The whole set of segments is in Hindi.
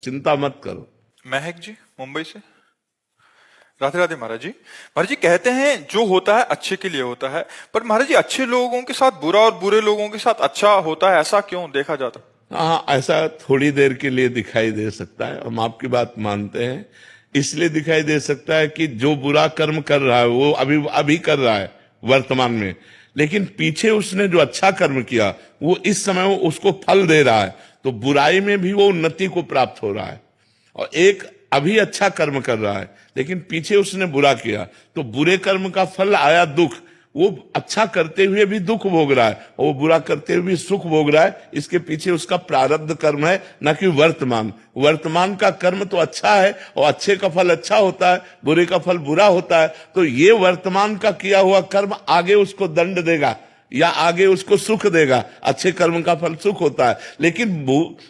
चिंता मत करो। महक जी मुंबई से। राधे राधे महाराज जी। महाराज जी कहते हैं जो होता है अच्छे के लिए होता है, पर महाराज जी अच्छे लोगों के साथ बुरा और बुरे लोगों के साथ अच्छा होता है, ऐसा क्यों देखा जाता? हाँ, ऐसा थोड़ी देर के लिए दिखाई दे सकता है, हम आपकी बात मानते हैं। इसलिए दिखाई दे सकता है कि जो बुरा कर्म कर रहा है वो अभी अभी कर रहा है वर्तमान में, लेकिन पीछे उसने जो अच्छा कर्म किया वो इस समय वो उसको फल दे रहा है, तो बुराई में भी वो उन्नति को प्राप्त हो रहा है। और एक अभी अच्छा कर्म कर रहा है लेकिन पीछे उसने बुरा किया, तो बुरे कर्म का फल आया दुख, वो अच्छा करते हुए भी दुख भोग रहा है और वो बुरा करते हुए भी सुख भोग रहा है। इसके पीछे उसका प्रारब्ध कर्म है, न कि वर्तमान। वर्तमान का कर्म तो अच्छा है और अच्छे का फल अच्छा होता है, बुरे का फल बुरा होता है। तो ये वर्तमान का किया हुआ कर्म आगे उसको दंड देगा या आगे उसको सुख देगा। अच्छे कर्म का फल सुख होता है, लेकिन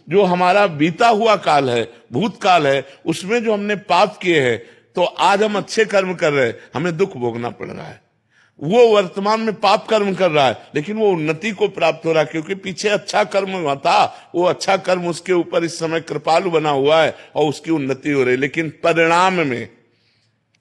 जो हमारा बीता हुआ काल है, भूतकाल है, उसमें जो हमने पाप किए हैं, तो आज हम अच्छे कर्म कर रहे हैं, हमें दुख भोगना पड़ रहा है। वो वर्तमान में पाप कर्म कर रहा है लेकिन वो उन्नति को प्राप्त हो रहा है, क्योंकि पीछे अच्छा कर्म हुआ था, वो अच्छा कर्म उसके ऊपर इस समय कृपालु बना हुआ है और उसकी उन्नति हो रही है। लेकिन परिणाम में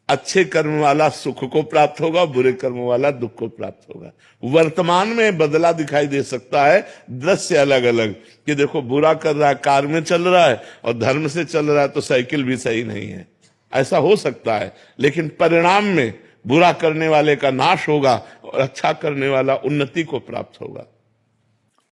अच्छे कर्म वाला सुख को प्राप्त होगा, बुरे कर्म वाला दुख को प्राप्त होगा। वर्तमान में बदला दिखाई दे सकता है, दृश्य अलग अलग, कि देखो बुरा कर रहा है, कार में चल रहा है और धर्म से चल रहा है तो साइकिल भी सही नहीं है, ऐसा हो सकता है। लेकिन परिणाम में बुरा करने वाले का नाश होगा और अच्छा करने वाला उन्नति को प्राप्त होगा।